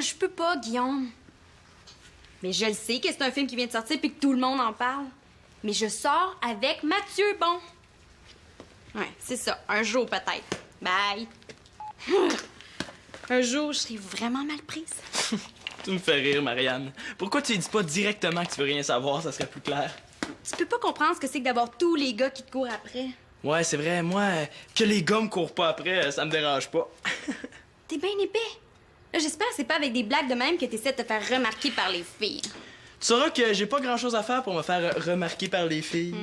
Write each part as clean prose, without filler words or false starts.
je peux pas, Guillaume. Mais je le sais que c'est un film qui vient de sortir puis que tout le monde en parle. Mais je sors avec Mathieu Bon. Ouais, c'est ça. Un jour, peut-être. Bye. Un jour, je serai vraiment mal prise. Tu me fais rire, Marianne. Pourquoi tu lui dis pas directement que tu veux rien savoir, ça serait plus clair? Tu peux pas comprendre ce que c'est que d'avoir tous les gars qui te courent après. Ouais, c'est vrai, moi, que les gars me courent pas après, ça me dérange pas. T'es bien épais. Là, j'espère que c'est pas avec des blagues de même que t'essaies de te faire remarquer par les filles. Tu sauras que j'ai pas grand-chose à faire pour me faire remarquer par les filles.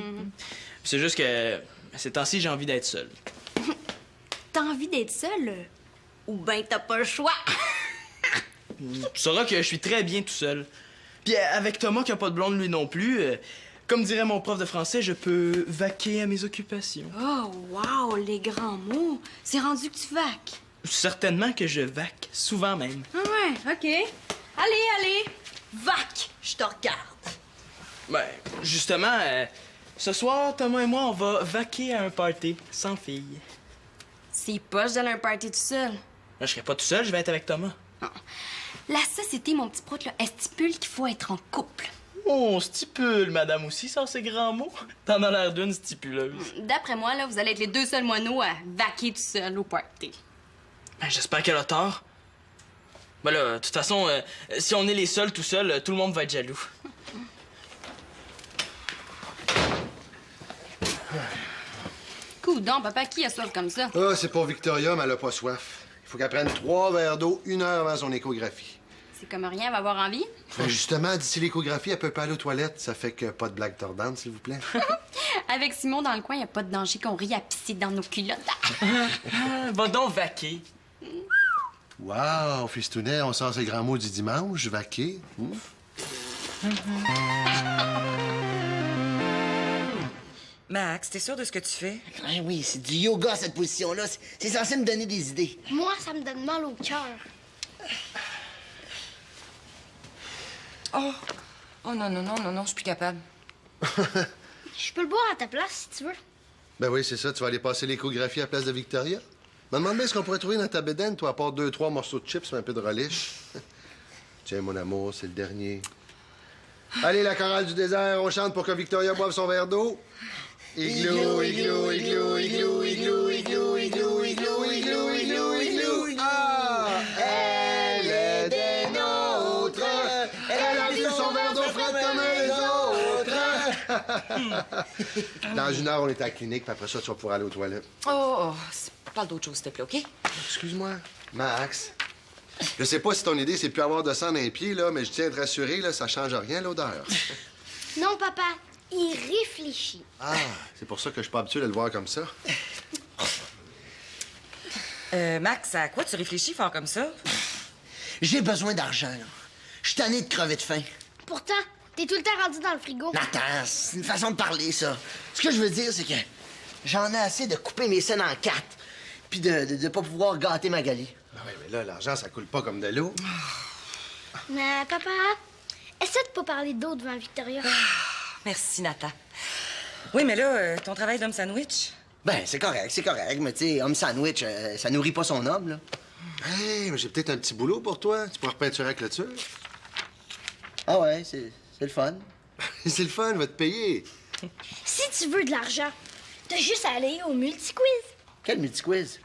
C'est juste que ces temps-ci, j'ai envie d'être seul. T'as envie d'être seule? Ou ben t'as pas le choix? Tu sauras que je suis très bien tout seul. Puis avec Thomas qui a pas de blonde lui non plus, comme dirait mon prof de français, je peux vaquer à mes occupations. Oh, wow, les grands mots. C'est rendu que tu vaques. Certainement que je vaque, souvent même. Ah ouais, OK. Allez, vaque, je te regarde. Ben, justement, ce soir, Thomas et moi, on va vaquer à un party, sans filles. C'est poche d'aller à un party tout seul. Là, je serai pas tout seul, je vais être avec Thomas. Non. La société, mon petit prout, là, elle stipule qu'il faut être en couple. Oh, stipule, madame aussi, ça, ces grands mots. T'en as l'air d'une stipuleuse. D'après moi, là, vous allez être les deux seuls moineaux à vaquer tout seul au party. Ben, j'espère qu'elle a tort. Ben là, de toute façon, si on est les seuls tout seuls, tout le monde va être jaloux. Coudon, papa, qui a soif comme ça? Ah, c'est pour Victoria, mais elle a pas soif. Il faut qu'elle prenne 3 verres d'eau 1 heure avant son échographie. C'est comme rien, elle va avoir envie. Ben, justement, d'ici l'échographie, elle peut pas aller aux toilettes. Ça fait que pas de blague tordante, s'il vous plaît. Avec Simon dans le coin, y a pas de danger qu'on rie à pisser dans nos culottes. Va donc vaquer. Wow, Fistounet, on sort ces grands mots du dimanche, vaquer. Max, t'es sûr de ce que tu fais? Ah oui, c'est du yoga, cette position-là. C'est censé me donner des idées. Moi, ça me donne mal au cœur. Oh! Oh non, je suis plus capable. Je peux le boire à ta place, si tu veux. Ben oui, c'est ça. Tu vas aller passer l'échographie à la place de Victoria. Me demande bien ce qu'on pourrait trouver dans ta bédaine, toi, à part 2-3 morceaux de chips et un peu de relish. Tiens, mon amour, c'est le dernier. Allez, la chorale du désert, on chante pour que Victoria boive son verre d'eau. Igloo, igloo, igloo, igloo, igloo, igloo, igloo, igloo, igloo, igloo, igloo. Ah! Elle est des nôtres. Elle a bu son verre d'eau froide comme les autres. Dans 1 heure, on est à la clinique, puis après ça, tu vas pouvoir aller aux toilettes. Parle d'autre chose, s'il te plaît, OK? Excuse-moi, Max. Je sais pas si ton idée, c'est plus avoir de sang dans les pieds, là, mais je tiens à te rassurer, là, ça change rien, l'odeur. Non, papa, il réfléchit. Ah, c'est pour ça que je suis pas habitué de le voir comme ça. Max, à quoi tu réfléchis fort comme ça? J'ai besoin d'argent, là. Je suis tanné de crever de faim. Pourtant, t'es tout le temps rendu dans le frigo. Nathan, c'est une façon de parler, ça. Ce que je veux dire, c'est que j'en ai assez de couper mes scènes en 4, puis de pas pouvoir gâter Magali. Ben oui, mais là, l'argent, ça coule pas comme de l'eau. Mais papa, essaie de pas parler d'eau devant Victoria. Merci, Nathan. Oui, mais là, ton travail d'homme sandwich? Ben, c'est correct, mais tu sais, homme sandwich, ça nourrit pas son homme, là. Hey, mais j'ai peut-être un petit boulot pour toi. Tu pourras repeinturer la clôture. Ah ouais, c'est le fun. C'est le fun, va te payer. Si tu veux de l'argent, t'as juste à aller au multi-quiz. Quel multi-quiz?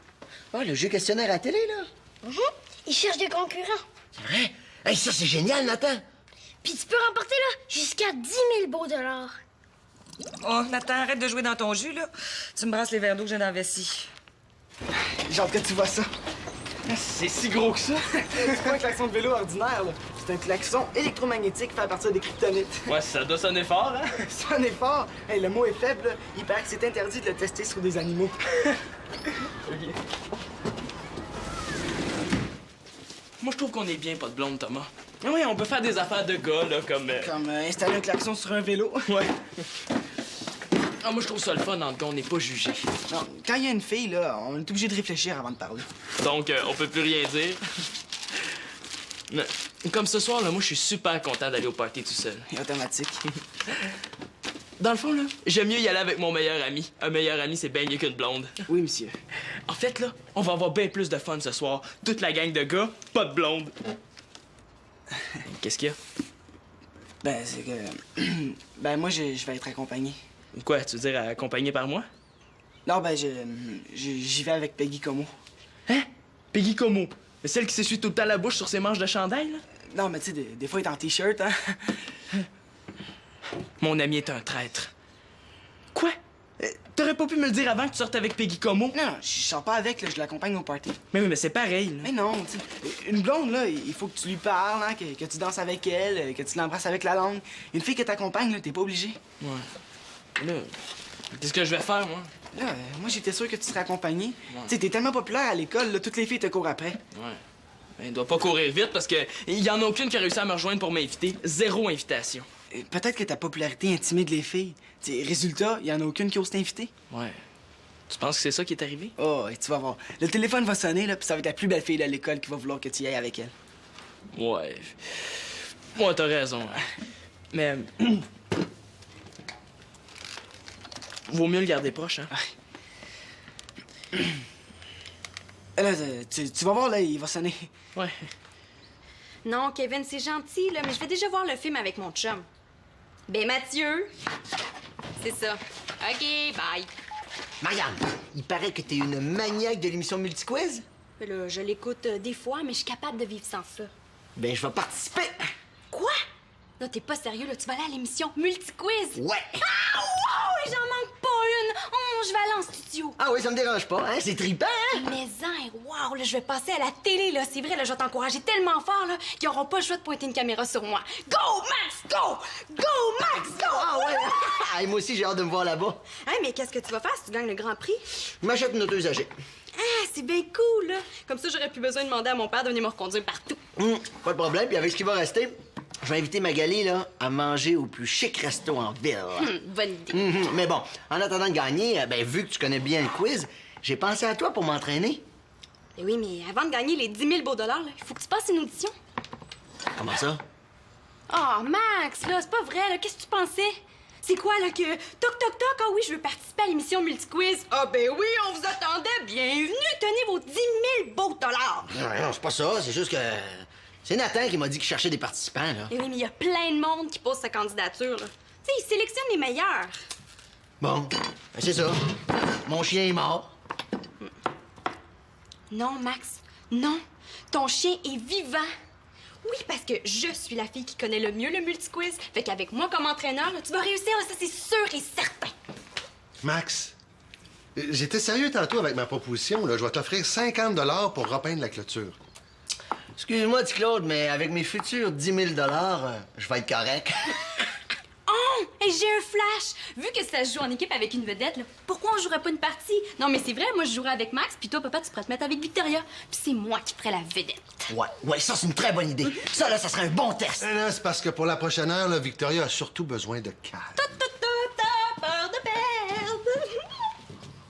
Ah, le jeu questionnaire à la télé, là. Ils cherchent des concurrents. C'est vrai? Hey, ça, c'est génial, Nathan. Puis tu peux remporter, là, jusqu'à 10 000 beaux dollars. Oh, Nathan, arrête de jouer dans ton jus, là. Tu me brasses les verres d'eau que j'ai dans la vessie. J'ai hâte que tu vois ça. C'est si gros que ça. C'est pas un klaxon de vélo ordinaire, là. C'est un klaxon électromagnétique fait à partir des kryptonites. Ouais, ça doit sonner fort, hein? Ça en est fort. Hey, le mot est faible, là. Il paraît que c'est interdit de le tester sur des animaux. Moi, je trouve qu'on est bien, pas de blonde, Thomas. Oui, on peut faire des affaires de gars, là, comme... Comme installer un klaxon sur un vélo. Ouais. Ah, moi, je trouve ça le fun, en gars, on n'est pas jugé. Non, quand il y a une fille, là, on est obligé de réfléchir avant de parler. Donc, on peut plus rien dire. Mais, comme ce soir, là, moi, je suis super content d'aller au party tout seul. Et automatique. Dans le fond, là, j'aime mieux y aller avec mon meilleur ami. Un meilleur ami, c'est bien mieux qu'une blonde. Oui, monsieur. En fait, là, on va avoir bien plus de fun ce soir. Toute la gang de gars, pas de blonde. Qu'est-ce qu'il y a? Ben, c'est que... ben, moi, je vais être accompagné. Quoi, tu veux dire accompagné par moi? Non, ben, j'y vais avec Peggy Como. Hein? Peggy Como? Celle qui s'essuie tout le temps la bouche sur ses manches de chandail, là? Non, mais tu sais, des fois, il est en T-shirt, hein? Mon ami est un traître. Quoi? T'aurais pas pu me le dire avant que tu sortes avec Peggy Como? Non, je sors pas avec, là, je l'accompagne au party. Mais oui, mais c'est pareil, là. Mais non, tu sais, une blonde, là, il faut que tu lui parles, hein, que tu danses avec elle, que tu l'embrasses avec la langue. Une fille que t'accompagne, là, t'es pas obligé. Ouais. Là, qu'est-ce que je vais faire, moi? Là, moi, j'étais sûr que tu serais accompagné. Tu sais, t'es tellement populaire à l'école, là, toutes les filles te courent après. Ouais. Ben, il doit pas courir vite parce que il y en a aucune qui a réussi à me rejoindre pour m'inviter. 0 invitation. Peut-être que ta popularité intimide les filles. Tu sais, résultat, il y en a aucune qui ose t'inviter. Ouais. Tu penses que c'est ça qui est arrivé? Oh, et tu vas voir. Le téléphone va sonner, là, puis ça va être la plus belle fille de l'école qui va vouloir que tu y ailles avec elle. Ouais. Ouais, t'as raison. Mais. Vaut mieux le garder proche, hein? Là, tu vas voir, là, il va sonner. Ouais. Non, Kevin, c'est gentil, là, mais je vais déjà voir le film avec mon chum. Ben, Mathieu, c'est ça. OK, bye. Marianne, il paraît que t'es une maniaque de l'émission Multiquiz. Ben là, je l'écoute des fois, mais je suis capable de vivre sans ça. Ben, je vais participer. Quoi? Non, t'es pas sérieux, là. Tu vas aller à l'émission Multiquiz? Ouais. Ah, wow! J'en manque pas une! Oh, je vais aller en studio. Ah oui, ça me dérange pas, hein? C'est trippant, hein? Mais wow, là, je vais passer à la télé, là. C'est vrai, là, je vais t'encourager tellement fort, là, qu'ils auront pas le choix de pointer une caméra sur moi. Go, Max, go! Go, Max, go! Ah ouais. Ah, et moi aussi, j'ai hâte de me voir là-bas. Hein, mais qu'est-ce que tu vas faire si tu gagnes le Grand Prix? Je m'achète une auto usagée. Ah, c'est bien cool, là. Comme ça, j'aurais plus besoin de demander à mon père de venir me reconduire partout. Pas de problème. Puis avec ce qui va rester, je vais inviter Magali, là, à manger au plus chic resto en ville. Bonne idée. Mais bon, en attendant de gagner, ben, vu que tu connais bien le quiz, j'ai pensé à toi pour m'entraîner. Ben oui, mais avant de gagner les 10 000 beaux dollars, il faut que tu passes une audition. Comment ça? Oh, Max, là, c'est pas vrai, là. Qu'est-ce que tu pensais? C'est quoi, là, que... Toc, toc, toc, ah oui, je veux participer à l'émission Multiquiz. Ah ben oui, on vous attendait. Bienvenue, tenez vos 10 000 beaux dollars. Non, c'est pas ça. C'est juste que... C'est Nathan qui m'a dit qu'il cherchait des participants, là. Et oui, mais il y a plein de monde qui pose sa candidature, là. Tu sais, il sélectionne les meilleurs. Bon, ben, c'est ça. Mon chien est mort. Non, Max, non. Ton chien est vivant. Oui, parce que je suis la fille qui connaît le mieux le multiquiz. Fait qu'avec moi comme entraîneur, là, tu vas réussir, là, ça c'est sûr et certain. Max, j'étais sérieux tantôt avec ma proposition. Là. Je vais t'offrir 50 $ pour repeindre la clôture. Excuse-moi, petit Claude, mais avec mes futurs 10 000 je vais être correct. Oh! Et j'ai un flash! Vu que ça se joue en équipe avec une vedette, là, pourquoi on jouerait pas une partie? Non, mais c'est vrai, moi je jouerais avec Max, puis toi, papa, tu pourrais te mettre avec Victoria. Puis c'est moi qui ferais la vedette. Ouais, ça, c'est une très bonne idée. Ça, là, ça serait un bon test. Non, c'est parce que pour la prochaine heure, là, Victoria a surtout besoin de calme. T'as peur de perdre!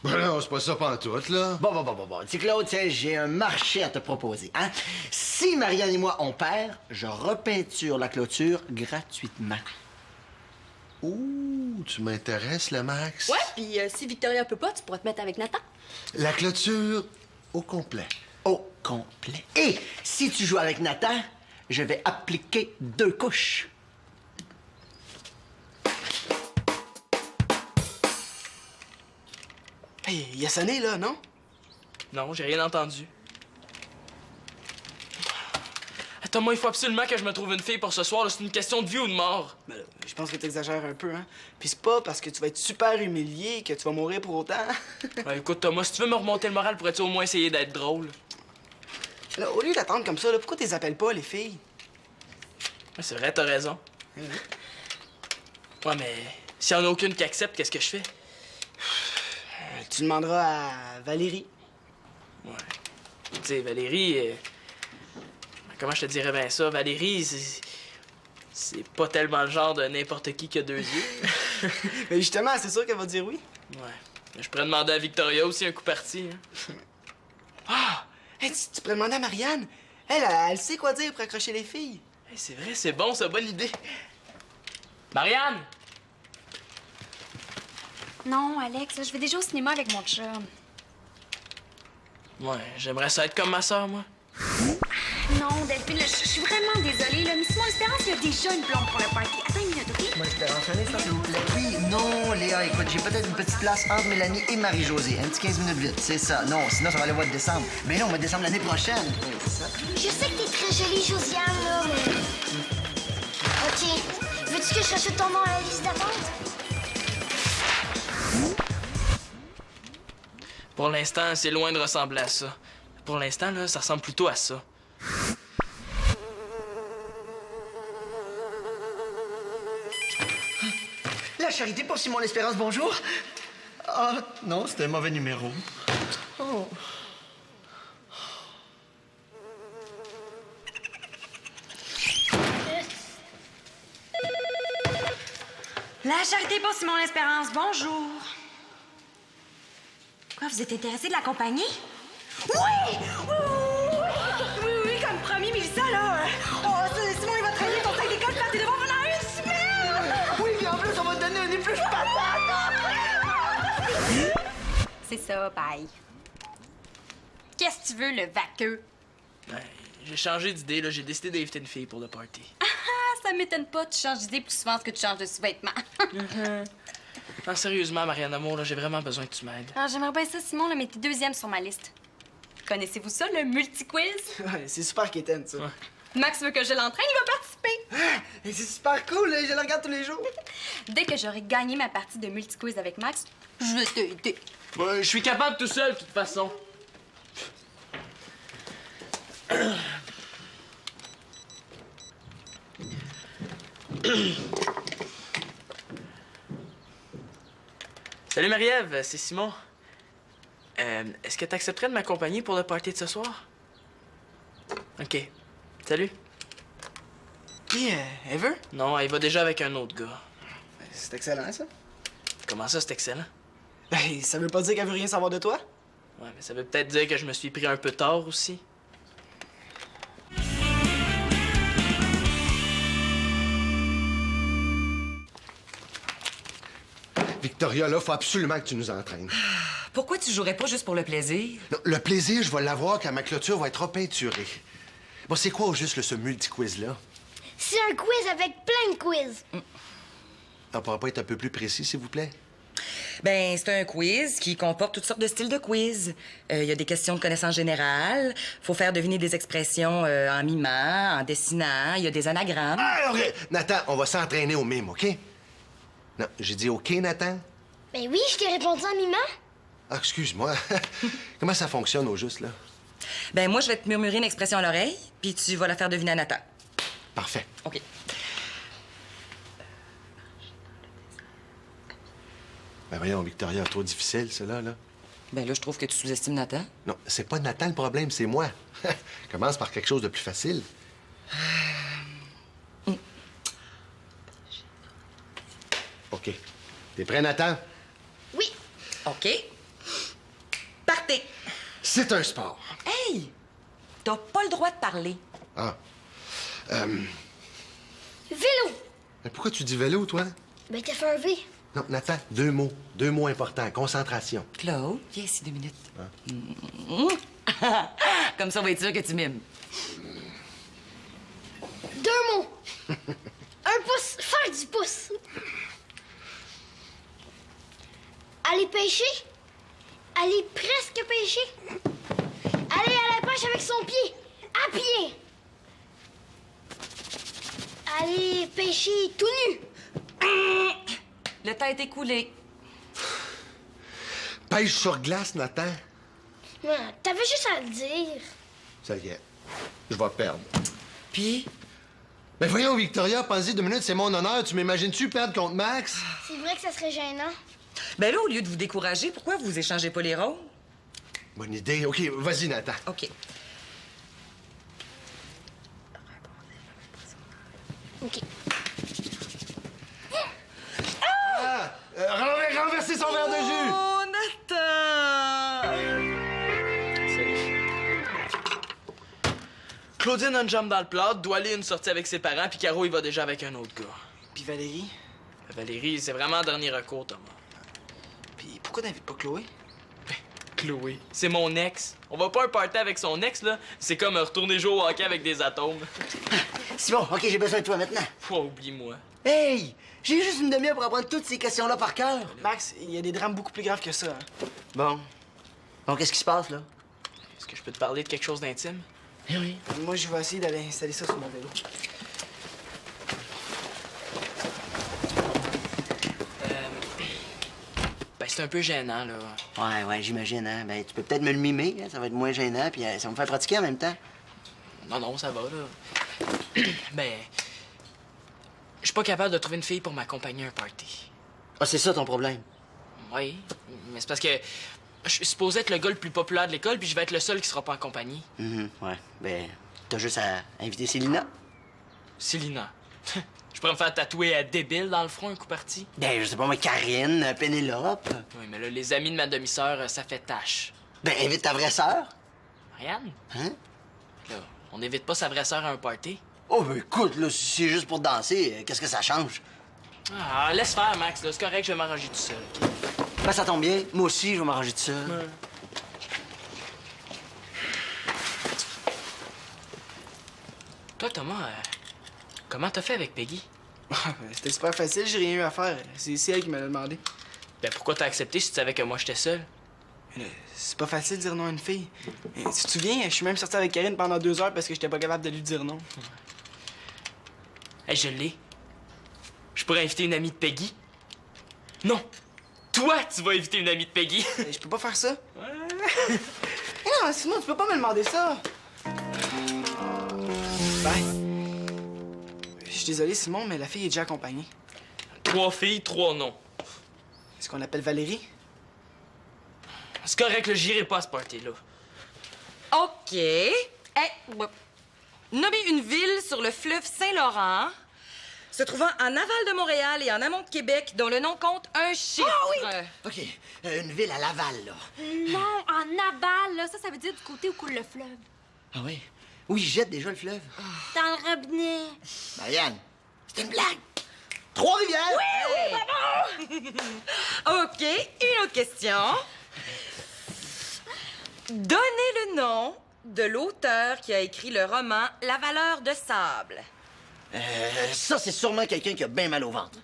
Ben non, c'est pas ça pantoute, là. Bon. Petit Claude, tiens, j'ai un marché à te proposer, hein? Si Marianne et moi, on perd, je repeinture la clôture gratuitement. Ouh, tu m'intéresses, le Max. Ouais, puis si Victoria peut pas, tu pourrais te mettre avec Nathan. La clôture au complet. Au complet. Et si tu joues avec Nathan, je vais appliquer 2 couches. Hey, il a sonné, là, non? Non, j'ai rien entendu. Thomas, il faut absolument que je me trouve une fille pour ce soir. là. C'est une question de vie ou de mort. Ben là, je pense que t'exagères un peu, hein? Puis c'est pas parce que tu vas être super humilié que tu vas mourir pour autant. Ouais, écoute, Thomas, si tu veux me remonter le moral, pourrais-tu au moins essayer d'être drôle? Là, au lieu d'attendre comme ça, là, pourquoi t'es appelles pas, les filles? Ouais, c'est vrai, t'as raison. Ouais, mais s'il y en a aucune qui accepte, qu'est-ce que je fais? Tu demanderas à Valérie. Ouais. Tu sais, Valérie... Comment je te dirais bien ça? Valérie, c'est pas tellement le genre de n'importe qui a 2 yeux. Mais justement, c'est sûr qu'elle va dire oui. Ouais. Je pourrais demander à Victoria aussi un coup parti. Hein. Ah! Hey, tu pourrais demander à Marianne. Elle sait quoi dire pour accrocher les filles. Hey, c'est vrai, c'est bon, c'est une bonne idée. Marianne! Non, Alex, là, je vais déjà au cinéma avec mon chum. Ouais, j'aimerais ça être comme ma soeur, moi. Non, Delphine, je suis vraiment désolée, là, mais Simon Espérance, il y a déjà une blonde pour le party. Attends une minute, OK? Moi, Espérance, un instant, s'il vous plaît. Oui, non, Léa, écoute, j'ai peut-être une petite place entre Mélanie et Marie-Josée. Un petit 15 minutes vite, c'est ça. Non, sinon, ça va aller au mois de décembre. Mais non, au mois de décembre l'année prochaine. Oui, c'est ça. Je sais que t'es très jolie, Josiane, là, mais... OK. Veux-tu que je rajoute ton nom à la liste d'attente? Pour l'instant, c'est loin de ressembler à ça. Pour l'instant, là, ça ressemble plutôt à ça. La charité pour Simon l'Espérance, bonjour. Ah, non, c'était un mauvais numéro. Oh. La charité pour Simon L'Espérance, bonjour. Quoi, vous êtes intéressé de l'accompagner? Oui! Oui, comme promis, Mélissa, là. Simon, il va travailler ton sac d'école, partez devant pendant une semaine! Oui, puis en plus, on va te donner un épluche patate. C'est ça, bye. Qu'est-ce que tu veux, le vaqueux? Ben, j'ai changé d'idée, là. J'ai décidé d'inviter une fille pour le party. Ah, ça m'étonne pas, tu changes d'idée plus souvent que tu changes de sous-vêtements. Non, sérieusement, Marianne Amour, là, j'ai vraiment besoin que tu m'aides. Ah, j'aimerais bien ça, Simon, là, mais t'es deuxième sur ma liste. Connaissez-vous ça, le multi-quiz? Ouais, c'est super quétaine, ça. Ouais. Max veut que je l'entraîne, il va participer. Et c'est super cool, là, je le regarde tous les jours. Dès que j'aurai gagné ma partie de multi-quiz avec Max, je vais t'aider. Ouais, je suis capable tout seul, de toute façon. Salut Marie-Ève, c'est Simon. Est-ce que t'accepterais de m'accompagner pour le party de ce soir? OK. Salut. Qui, Ever? Non, elle va déjà avec un autre gars. C'est excellent, ça. Comment ça, c'est excellent? Ben, ça veut pas dire qu'elle veut rien savoir de toi? Ouais, mais ça veut peut-être dire que je me suis pris un peu tard aussi. Victoria, là, faut absolument que tu nous entraînes. Pourquoi tu jouerais pas juste pour le plaisir? Non, le plaisir, je vais l'avoir quand ma clôture va être repeinturée. Bon, c'est quoi au juste ce multi-quiz-là? C'est un quiz avec plein de quiz. On pourrait pas être un peu plus précis, s'il vous plaît? Ben, c'est un quiz qui comporte toutes sortes de styles de quiz. Il y a des questions de connaissances générales. Faut faire deviner des expressions en mimant, en dessinant. Il y a des anagrammes. Ah, OK. Nathan, on va s'entraîner au mime, OK? Non, j'ai dit OK, Nathan? Ben oui, je t'ai répondu en mimant. Ah, excuse-moi. Comment ça fonctionne au juste, là? Ben, moi, je vais te murmurer une expression à l'oreille, puis tu vas la faire deviner à Nathan. Parfait. OK. Ben voyons, Victoria, trop difficile, cela, là. Ben là, je trouve que tu sous-estimes Nathan. Non, c'est pas Nathan le problème, c'est moi. Commence par quelque chose de plus facile. OK. T'es prêt, Nathan? Oui. OK. Partez. C'est un sport. Hey! T'as pas le droit de parler. Ah. Vélo. Mais pourquoi tu dis vélo, toi? Ben t'as fait un V. Non, Nathan, deux mots. Deux mots importants. Concentration. Claude, viens ici 2 minutes. Comme ça, on va être sûr que tu mimes. 2 mots. Un pouce. Faire du pouce. Aller pêcher. Aller presque pêcher. Aller à la pêche avec son pied. À pied. Aller pêcher tout nu. Le temps est écoulé. Pêche sur glace, Nathan. Ouais, t'avais juste à le dire. Ça y est. Je vais perdre. Puis, Mais voyons, Victoria, pense-y 2 minutes, c'est mon honneur. Tu m'imagines-tu perdre contre Max? C'est vrai que ça serait gênant. ben là, au lieu de vous décourager, pourquoi vous échangez pas les rôles? Bonne idée. OK, vas-y, Nathan. OK. OK. Renverser son verre de jus! Oh, Nathan! Salut. Claudine a une jambe dans le plat, Doualé une sortie avec ses parents, puis Caro, il va déjà avec un autre gars. Puis Valérie. Valérie, c'est vraiment un dernier recours, Thomas. Puis pourquoi t'invites pas Chloé? Chloé, c'est mon ex. On va pas un party avec son ex, là. C'est comme retourner jouer au hockey avec des atomes. Simon, OK, j'ai besoin de toi maintenant. Oh, oublie-moi. Hey! J'ai juste une demi-heure pour apprendre toutes ces questions-là par cœur. Max, il y a des drames beaucoup plus graves que ça. Hein. Bon. Bon, qu'est-ce qui se passe, là? Est-ce que je peux te parler de quelque chose d'intime? Eh oui. Moi, je vais essayer d'aller installer ça sur mon vélo. Ben, c'est un peu gênant, là. Ouais, j'imagine, hein. Ben, tu peux peut-être me le mimer, hein? Ça va être moins gênant, puis ça va me faire pratiquer en même temps. Non, ça va, là. Ben, je suis pas capable de trouver une fille pour m'accompagner à un party. Ah, c'est ça ton problème? Oui, mais c'est parce que je suis supposé être le gars le plus populaire de l'école, puis je vais être le seul qui sera pas accompagné. Ouais. Ben, t'as juste à inviter Célina. Célina. Je pourrais me faire tatouer à débile dans le front un coup parti. Ben, je sais pas moi, Karine, Pénélope. Oui, mais là, les amis de ma demi-sœur, ça fait tâche. Ben, invite ta vraie sœur. Marianne? Hein? Là, on n'évite pas sa vraie sœur à un party. Oh, ben écoute, là, si c'est juste pour danser, qu'est-ce que ça change? Ah, laisse faire, Max, là. C'est correct, je vais m'arranger tout seul. OK? Ben, ça tombe bien. Moi aussi, je vais m'arranger de ça. Toi, Thomas, comment t'as fait avec Peggy? C'était super facile, j'ai rien eu à faire. C'est elle qui me l'a demandé. Ben, pourquoi t'as accepté si tu savais que moi, j'étais seul? Mais là, c'est pas facile de dire non à une fille. Et tu te souviens, je suis même sorti avec Karine pendant 2 heures parce que j'étais pas capable de lui dire non. Hey, je l'ai. Je pourrais inviter une amie de Peggy. Non! Toi, tu vas inviter une amie de Peggy. Je peux pas faire ça. Eh non, Simon, tu peux pas me demander ça. Ben. Je suis désolé, Simon, mais la fille est déjà accompagnée. 3 filles, 3 noms. Est-ce qu'on l'appelle Valérie? C'est correct, là, j'irai pas à ce party-là. OK. Hey, nommez une ville sur le fleuve Saint-Laurent se trouvant en aval de Montréal et en amont de Québec dont le nom compte un chiffre. Ah oui! OK. Une ville à Laval, là. Non, en aval, là, ça veut dire du côté où coule le fleuve. Ah oui? Oui, je jette déjà le fleuve. Dans le robinet. Marianne, c'est une blague. Trois-Rivières! OK, une autre question. Donnez le nom de l'auteur qui a écrit le roman La valeur de sable. Ça, c'est sûrement quelqu'un qui a bien mal au ventre.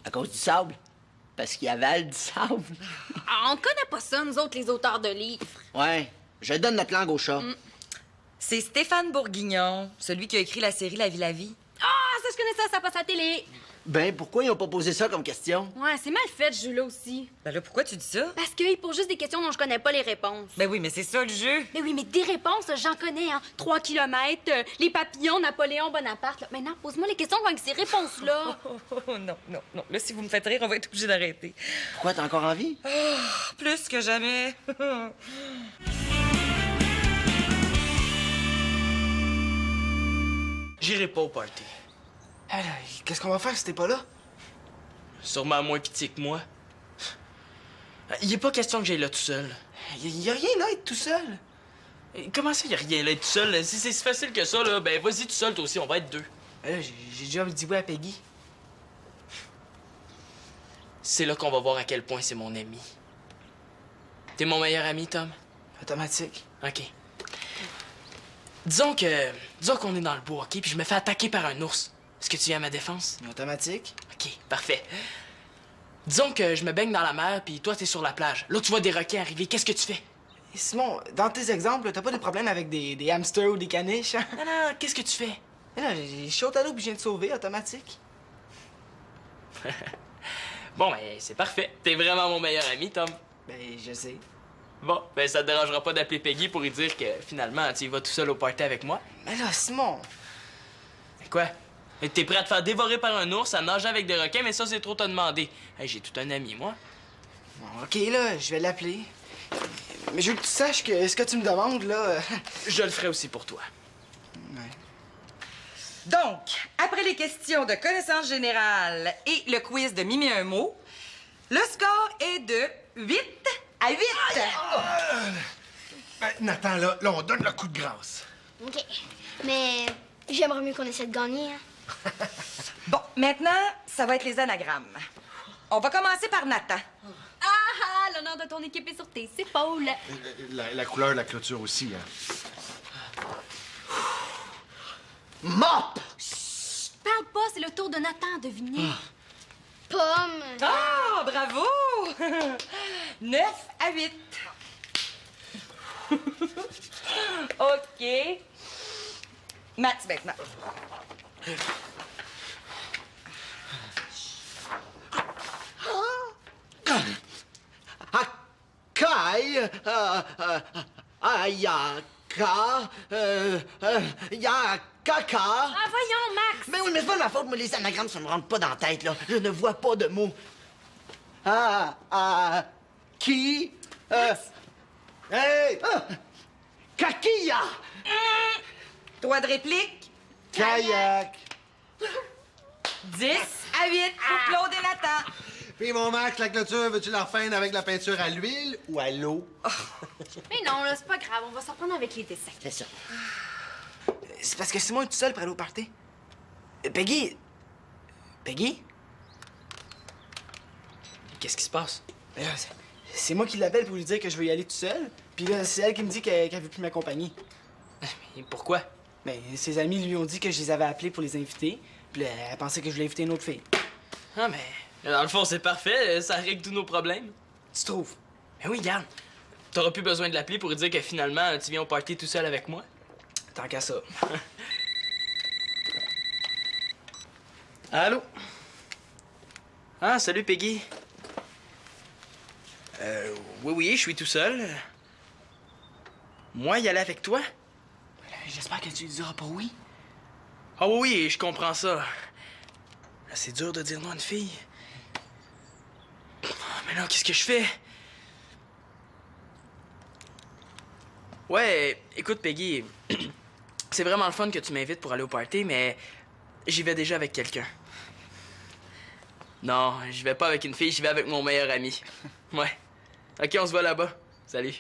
À cause du sable? Parce qu'il avale du sable? Ah, on connaît pas ça, nous autres, les auteurs de livres. Ouais. Je donne notre langue au chat. C'est Stéphane Bourguignon, celui qui a écrit la série La vie, la vie. Ah, ça, je connais ça passe à la télé. Ben, pourquoi ils ont pas posé ça comme question? Ouais, c'est mal fait, ce jeu-là aussi. Ben là, pourquoi tu dis ça? Parce qu'il pose juste des questions dont je connais pas les réponses. Ben oui, mais c'est ça le jeu. Mais oui, mais des réponses, j'en connais, hein. 3 kilomètres, les papillons, Napoléon Bonaparte. Là. Maintenant, pose-moi les questions avec ces réponses-là. Oh, non. Là, si vous me faites rire, on va être obligé d'arrêter. Pourquoi, t'as encore envie? Plus que jamais. J'irai pas au party. Ah, là, qu'est-ce qu'on va faire si t'es pas là? Sûrement moins pitié que moi. Il est pas question que j'aille là tout seul. Y a rien là, être tout seul. Comment ça, y a rien là être tout seul? Si c'est si facile que ça, là, ben vas-y tout seul, toi aussi, on va être 2. Là, j'ai déjà dit oui à Peggy. C'est là qu'on va voir à quel point c'est mon ami. T'es mon meilleur ami, Tom? Automatique. OK. Disons qu'on est dans le bois, OK? Puis je me fais attaquer par un ours. Est-ce que tu viens à ma défense? Automatique. OK, parfait. Disons que je me baigne dans la mer, puis toi, t'es sur la plage. Là, tu vois des requins arriver. Qu'est-ce que tu fais? Et Simon, dans tes exemples, t'as pas de problème avec des hamsters ou des caniches, hein? Non, qu'est-ce que tu fais? Mais là, j'ai chaud à l'eau puis je viens de sauver, automatique. Bon, ben, c'est parfait. T'es vraiment mon meilleur ami, Tom. Ben, je sais. Bon, ben, ça te dérangera pas d'appeler Peggy pour lui dire que, finalement, tu y vas tout seul au party avec moi? Mais là, Simon, Quoi? T'es prêt à te faire dévorer par un ours, à nager avec des requins, mais ça, c'est trop te demander. Hey, j'ai tout un ami, moi. bon, OK, là, je vais l'appeler. Mais je veux que tu saches que ce que tu me demandes, là... Je le ferai aussi pour toi. Ouais. Donc, après les questions de connaissances générales et le quiz de mimer un mot, le score est de 8 à 8. Ben, Nathan, là, on donne le coup de grâce. OK. Mais j'aimerais mieux qu'on essaie de gagner, hein. Bon, maintenant, ça va être les anagrammes. On va commencer par Nathan. Ah, l'honneur l'honneur de ton équipe est sur tes épaules. La couleur de la clôture aussi, hein. Mop! Parle pas, c'est le tour de Nathan, devinez. Pomme. Ah, bravo! 9 à 8. OK. Max, maintenant. Akai, Ayaka, Yakaka. Ah, voyons, Max! Mais oui, mais c'est pas de ma faute, moi, les anagrammes, ça me rentre pas dans la tête, là. Je ne vois pas de mots. Qui? Hey! Kakia! Droit de réplique. Kayak! 10 à 8 pour Claude et Nathan. Puis mon Max, la clôture, veux-tu la repeindre avec la peinture à l'huile ou à l'eau? Mais non, là, c'est pas grave, on va s'en prendre avec les dessins. C'est ça. C'est parce que Simon est tout seul pour aller au party. Peggy? Peggy? Qu'est-ce qui se passe? C'est moi qui l'appelle pour lui dire que je veux y aller tout seul. Puis là, c'est elle qui me dit qu'elle veut plus m'accompagner. Et pourquoi? Mais ses amis lui ont dit que je les avais appelés pour les inviter. Puis là, elle pensait que je voulais inviter une autre fille. Ah, mais dans le fond, c'est parfait. Ça règle tous nos problèmes. Tu trouves? Mais oui, garde. T'auras plus besoin de l'appeler pour lui dire que finalement, tu viens au party tout seul avec moi. Tant qu'à ça. Allô? Ah, salut, Peggy. Oui, je suis tout seul. Moi, y aller avec toi? J'espère que tu lui diras pas oui. Ah oui, je comprends ça. Là, c'est dur de dire non à une fille. Mais là, qu'est-ce que je fais? Ouais, écoute, Peggy, c'est vraiment le fun que tu m'invites pour aller au party, mais j'y vais déjà avec quelqu'un. Non, j'y vais pas avec une fille, j'y vais avec mon meilleur ami. Ouais. OK, on se voit là-bas. Salut.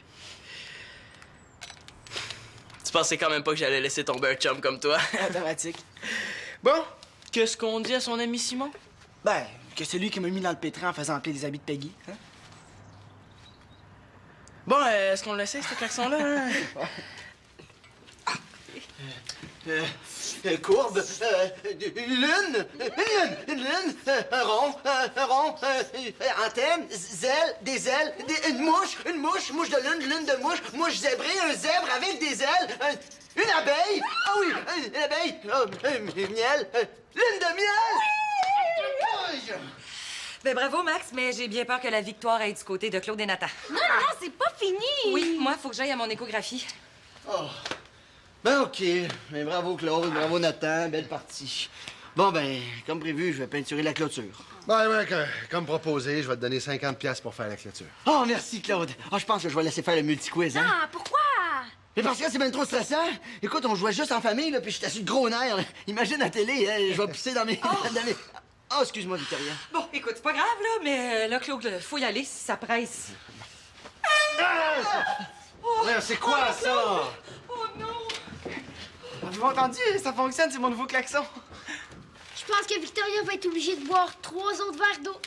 Tu pensais quand même pas que j'allais laisser tomber un chum comme toi? Automatique. Bon, qu'est-ce qu'on dit à son ami Simon? Ben, que c'est lui qui m'a mis dans le pétrin en faisant appeler les habits de Peggy. Hein? Bon, est-ce qu'on l'essaie, ce klaxon-là? Hein? Courbe, lune, un rond, antenne, des ailes, une mouche de lune de mouche zébrée, un zèbre avec des ailes, une abeille, ah oui, une abeille, miel, lune de miel! Ben bravo, Max, mais j'ai bien peur que la victoire aille du côté de Claude et Nathan. Non, c'est pas fini! Oui, moi, faut que j'aille à mon échographie. Oh. Ben OK, mais bravo Claude, bravo Nathan, belle partie. Bon ben, comme prévu, je vais peinturer la clôture. Ouais, comme proposé, je vais te donner 50$ pour faire la clôture. Oh, merci Claude. Oh, je pense que je vais laisser faire le multi-quiz, hein? Ah, pourquoi? Mais parce que c'est bien trop stressant. Écoute, on jouait juste en famille, là, puis j'étais sur le gros nerf. Là. Imagine la télé, hein, je vais pisser dans mes... dans mes... Oh, excuse-moi, Victoria. Bon, écoute, c'est pas grave, là, mais là, Claude, faut y aller si ça presse. Ouais, c'est quoi ça? Oh non! Avez-vous entendu? Ça fonctionne, c'est mon nouveau klaxon. Je pense que Victoria va être obligée de boire 3 autres verres d'eau.